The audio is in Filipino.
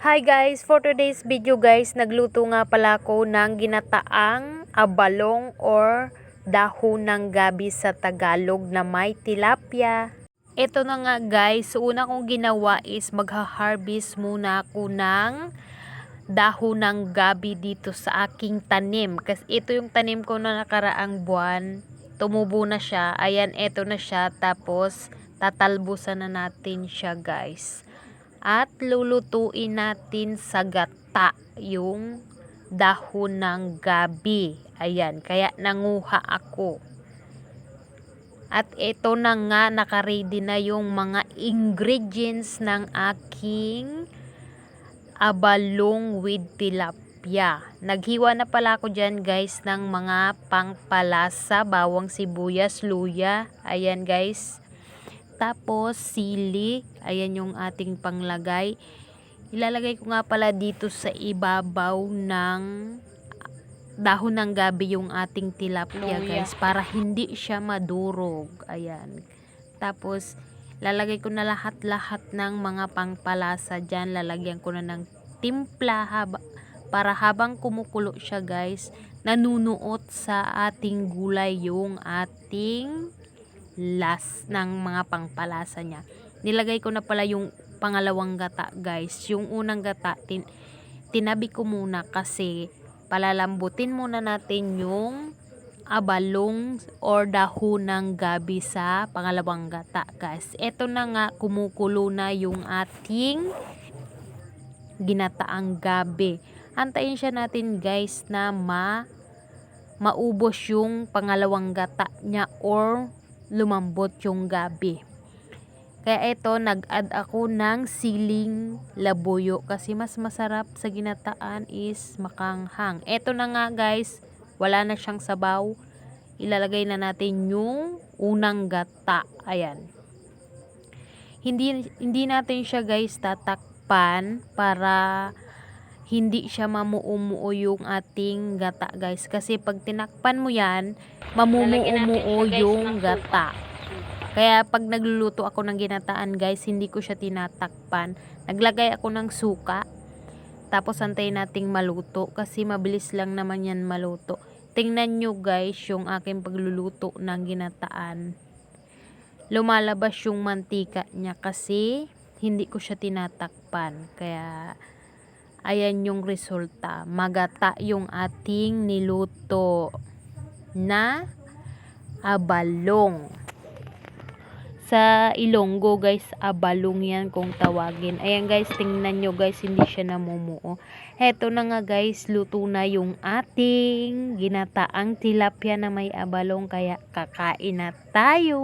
Hi guys, for today's video guys, nagluto nga pala ako ng ginataang abalong or dahon ng gabi sa Tagalog na may tilapia. Ito na nga guys, una kong ginawa is magha-harvest muna ako ng dahon ng gabi dito sa aking tanim. Kasi ito yung tanim ko na nakaraang buwan. Tumubo na siya. Ayan, ito na siya. Tapos, tatalbusan na natin siya guys. At lulutuin natin sa gata yung dahon ng gabi. Ayan, kaya nanguha ako. At ito na nga, nakaready na yung mga ingredients ng aking abalong with tilapia. Naghiwa na pala ako dyan guys ng mga pangpalasa, bawang sibuyas, luya. Ayan guys. Tapos sili, ayan yung ating panglagay. Ilalagay ko nga pala dito sa ibabaw ng dahon ng gabi yung ating tilapia guys, para hindi siya madurog. Ayan. Tapos lalagay ko na lahat-lahat ng mga pangpalasa dyan. Lalagyan ko na ng timpla para habang kumukulo siya guys, nanunuot sa ating gulay yung ating ng mga pangpalasa niya. Nilagay ko na pala yung pangalawang gata guys. Yung unang gata tinabi ko muna kasi palalambutin muna natin yung abalong or dahon ng gabi sa pangalawang gata guys. Ito na nga, kumukulo na yung ating ginataang gabi. Antayin siya natin guys na maubos yung pangalawang gata niya or lumambot yung gabi. Kaya ito, nag-add ako ng siling labuyo kasi mas masarap sa ginataan is makanghang. Ito na nga guys, wala na siyang sabaw. Ilalagay na natin yung unang gata. Ayan. Hindi natin siya guys tatakpan para hindi siya mamumuo yung ating gata guys. Kasi pag tinakpan mo yan, mamumuo yung gata. Kaya pag nagluluto ako ng ginataan guys, hindi ko siya tinatakpan. Naglagay ako ng suka. Tapos antayin nating maluto kasi mabilis lang naman yan maluto. Tingnan nyo guys yung aking pagluluto ng ginataan. Lumalabas yung mantika niya kasi hindi ko siya tinatakpan. Kaya ayan yung resulta. Magata yung ating niluto na abalong. Sa Ilonggo guys, abalong yan kung tawagin. Ayan guys, tingnan nyo guys, hindi siya namumuo. Heto na nga guys, luto na yung ating ginataang tilapia na may abalong. Kaya kakain na tayo.